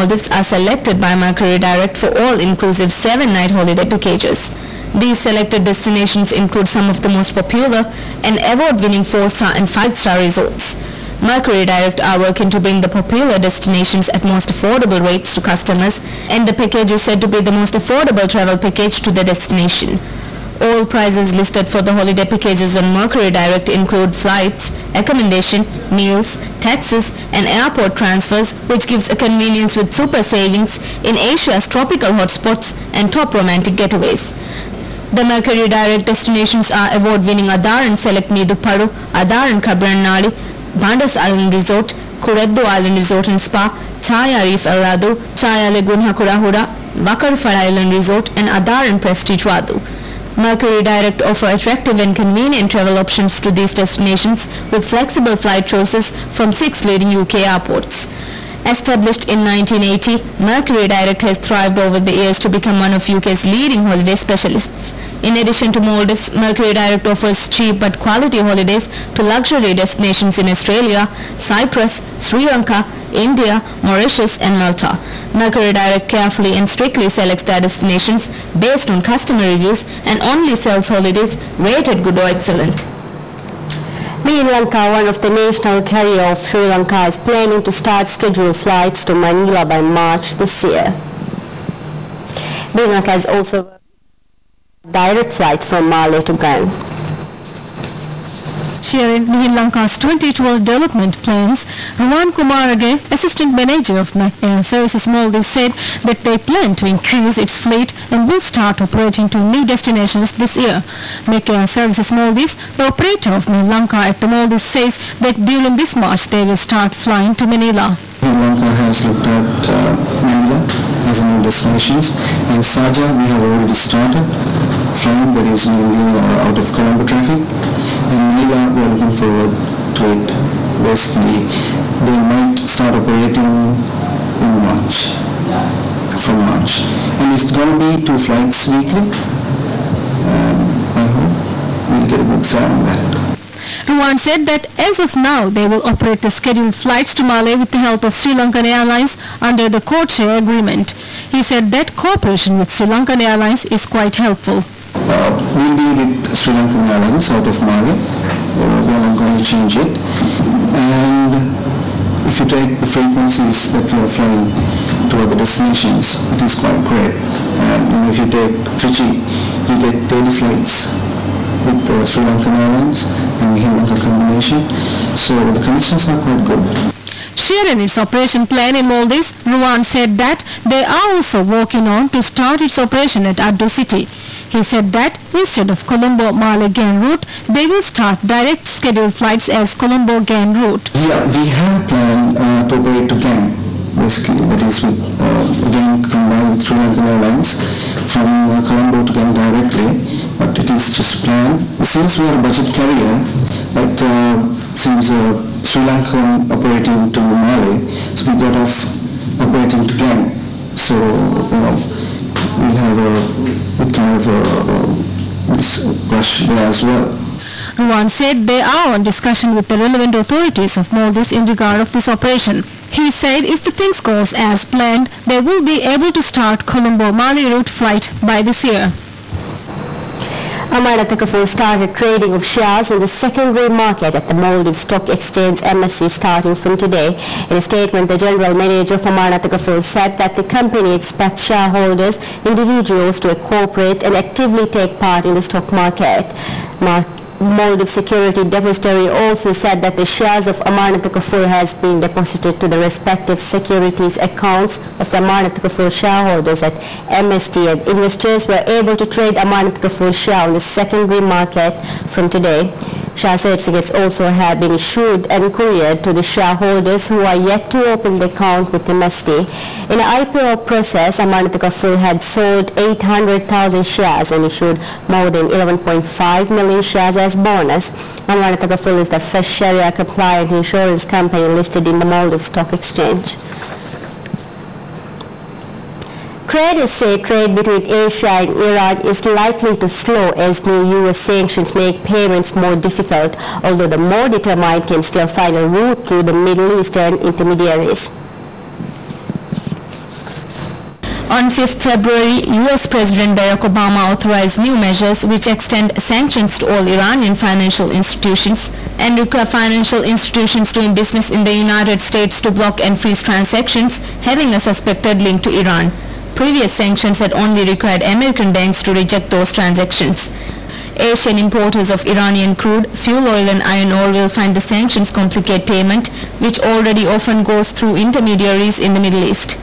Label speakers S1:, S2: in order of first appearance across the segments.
S1: Maldives are selected by Mercury Direct for all-inclusive 7-night holiday packages. These selected destinations include some of the most popular and award-winning 4-star and 5-star resorts. Mercury Direct are working to bring the popular destinations at most affordable rates to customers, and the package is said to be the most affordable travel package to the destination. All prices listed for the holiday packages on Mercury Direct include flights, accommodation, meals, taxis and airport transfers, which gives a convenience with super savings in Asia's tropical hotspots and top romantic getaways. The Mercury Direct destinations are award-winning Adaran Select Meeduparu, Adaran Kabranali, Bandas Island Resort, Kureddu Island Resort and Spa, Chaya Reef El Radu, Chaya Lagoon Hakurahura, Vakarfad Island Resort and Adaran Prestige Wadu. Mercury Direct offer attractive and convenient travel options to these destinations with flexible flight choices from 6 leading UK airports. Established in 1980, Mercury Direct has thrived over the years to become one of UK's leading holiday specialists. In addition to Maldives, Mercury Direct offers cheap but quality holidays to luxury destinations in Australia, Cyprus, Sri Lanka, India, Mauritius and Malta. Mercury Direct carefully and strictly selects their destinations based on customer reviews and only sells holidays rated good or excellent.
S2: Sri Lanka, one of the national carrier of Sri Lanka, is planning to start scheduled flights to Manila by March this year. Sri Lanka has also direct flights from Male to Gan.
S3: Sharing Sri Lanka's 2012 development plans, Ruwan Kumarage, Assistant Manager of Air Services Maldives, said that they plan to increase its fleet and will start operating to new destinations this year. Air Services Maldives, the operator of Sri Lanka at the Maldives, says that during this March they will start flying to Manila.
S4: Sri Lanka has looked at Manila as a new destination, and Saja we have already started flying, that is mainly out of Colombo traffic, and Manila we are looking forward to it. Basically they might start operating in March, from March, and it's going to be 2 flights weekly. I hope we'll get a good fare on that.
S3: Ruwan said that as of now they will operate the scheduled flights to Male with the help of Sri Lankan Airlines under the code-share agreement. He said that cooperation with Sri Lankan Airlines is quite helpful.
S4: We'll be with Sri Lankan Airlines out of Male. We are not going to change it. And if you take the frequencies that we are flying to other destinations, it is quite great. And if you take Trichy, you get daily flights with Sri Lankan Airlines and Sri Lanka combination. So the connections are quite good.
S3: Sharing its operation plan in Maldives, Ruwan said that they are also working on to start its operation at Addo City. He said that instead of Colombo-Male-Gan route, they will start direct scheduled flights as Colombo-Gan route.
S4: Yeah, we have a plan to operate to Gan, basically, that is with again combined with Sri Lankan Airlines from Colombo to Gan directly, but it is just planned. Since we are a budget carrier, like since Sri Lanka operating to Male, so we got off operating to Gan. So we'll have a kind of this rush there as well.
S3: Ruwan said they are on discussion with the relevant authorities of Maldives in regard of this operation. He said if the things goes as planned, they will be able to start Colombo-Male route flight by this year.
S2: Amarnataka Foods started trading of shares in the secondary market at the Maldives Stock Exchange MSC starting from today. In a statement, the General Manager of Amarnataka Foods said that the company expects shareholders, individuals to cooperate and actively take part in the stock market. Maldives Security Depository also said that the shares of Amarnataka Foods has been deposited to the respective securities accounts of the Amarnataka Foods shareholders at MST, and investors were able to trade Amarnataka Foods share on the secondary market from today. Share certificates also have been issued and couriered to the shareholders who are yet to open the account with MST. In the IPO process, Amarnataka Foods had sold 800,000 shares and issued more than 11.5 million shares as bonus. Amarnataka Foods is the first Sharia-compliant insurance company listed in the Maldives Stock Exchange. Traders say trade between Asia and Iran is likely to slow as new U.S. sanctions make payments more difficult, although the more determined can still find a route through the Middle Eastern intermediaries.
S1: On 5th February, US President Barack Obama authorized new measures which extend sanctions to all Iranian financial institutions and require financial institutions doing business in the United States to block and freeze transactions having a suspected link to Iran. Previous sanctions had only required American banks to reject those transactions. Asian importers of Iranian crude, fuel oil and iron ore will find the sanctions complicate payment, which already often goes through intermediaries in the Middle East.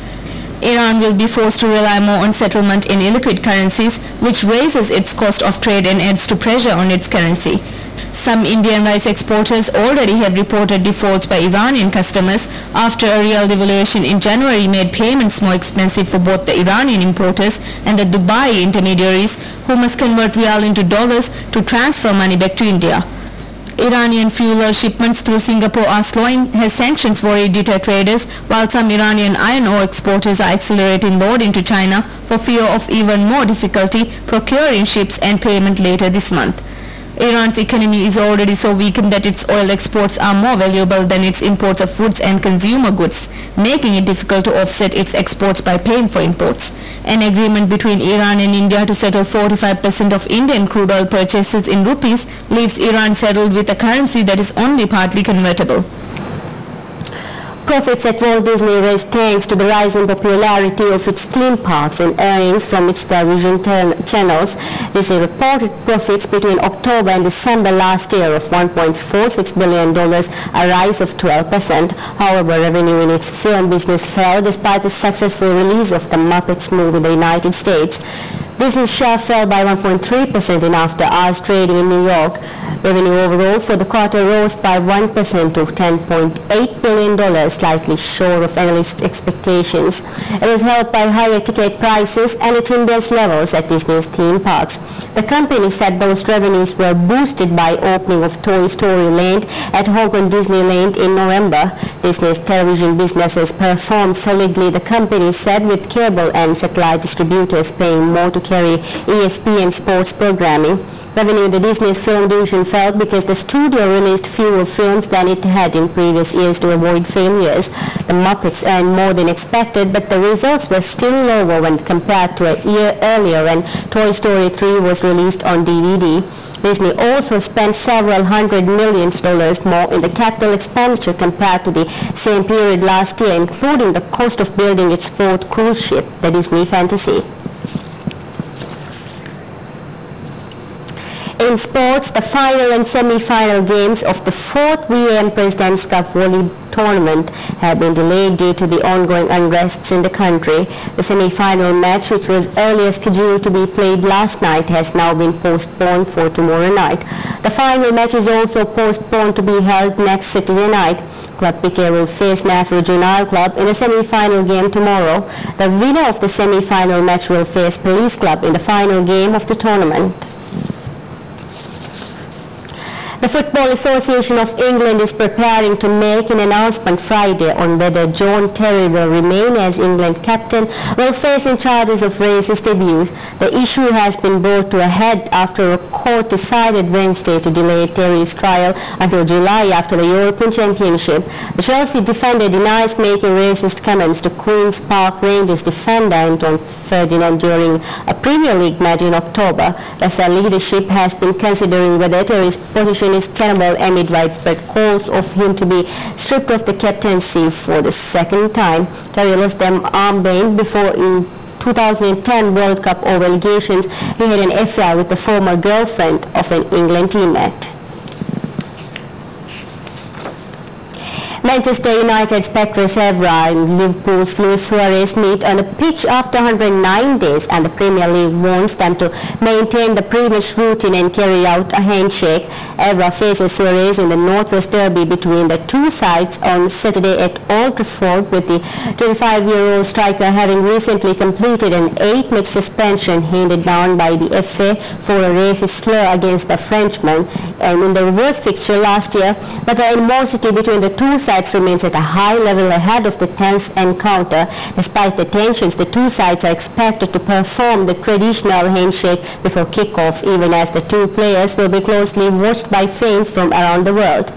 S1: Iran will be forced to rely more on settlement in illiquid currencies, which raises its cost of trade and adds to pressure on its currency. Some Indian rice exporters already have reported defaults by Iranian customers after a real devaluation in January made payments more expensive for both the Iranian importers and the Dubai intermediaries, who must convert rial into dollars to transfer money back to India. Iranian fuel oil shipments through Singapore are slowing as sanctions worry deter traders, while some Iranian iron ore exporters are accelerating loading to China for fear of even more difficulty procuring ships and payment later this month. Iran's economy is already so weakened that its oil exports are more valuable than its imports of foods and consumer goods, making it difficult to offset its exports by paying for imports. An agreement between Iran and India to settle 45% of Indian crude oil purchases in rupees leaves Iran saddled with a currency that is only partly convertible.
S2: Profits at Walt Disney raised thanks to the rising popularity of its theme parks and earnings from its television channels. Disney reported profits between October and December last year of $1.46 billion, a rise of 12%. However, revenue in its film business fell despite the successful release of the Muppets movie in the United States. Disney's share fell by 1.3% in after-hours trading in New York. Revenue overall for the quarter rose by 1% to $10.8 billion, slightly short of analyst expectations. It was helped by higher ticket prices and attendance levels at Disney's theme parks. The company said those revenues were boosted by opening of Toy Story Land at Hong Kong Disneyland in November. Disney's television businesses performed solidly, the company said, with cable and satellite distributors paying more to carry ESPN sports programming. Revenue in the Disney's film division fell because the studio released fewer films than it had in previous years to avoid failures. The Muppets earned more than expected, but the results were still lower when compared to a year earlier when Toy Story 3 was released on DVD. Disney also spent several $100 million more in the capital expenditure compared to the same period last year, including the cost of building its fourth cruise ship, the Disney Fantasy. In sports, the final and semi-final games of the fourth VAM President's Cup Volley tournament have been delayed due to the ongoing unrests in the country. The semi-final match, which was earlier scheduled to be played last night, has now been postponed for tomorrow night. The final match is also postponed to be held next Saturday night. Club Piquet will face NAF Regional Club in the semi-final game tomorrow. The winner of the semi-final match will face Police Club in the final game of the tournament. The Football Association of England is preparing to make an announcement Friday on whether John Terry will remain as England captain while facing charges of racist abuse. The issue has been brought to a head after a court decided Wednesday to delay Terry's trial until July after the European Championship. The Chelsea defender denies making racist comments to Queen's Park Rangers defender Anton Ferdinand during a Premier League match in October. The FA leadership has been considering whether Terry's position is tenable amid widespread calls of him to be stripped of the captaincy for the second time. Terry lost them armband before in 2010 World Cup over allegations he had an affair with the former girlfriend of an England teammate. Manchester United's Patrice Evra and Liverpool's Luis Suarez meet on the pitch after 109 days, and the Premier League wants them to maintain the pre-match routine and carry out a handshake. Evra faces Suarez in the Northwest Derby between the two sides on Saturday at Old Trafford, with the 25-year-old striker having recently completed an 8-match suspension handed down by the FA for a racist slur against the Frenchman in the reverse fixture last year. But the animosity between the two sides remains at a high level ahead of the tense encounter. Despite the tensions, the two sides are expected to perform the traditional handshake before kickoff, even as the two players will be closely watched by fans from around the world.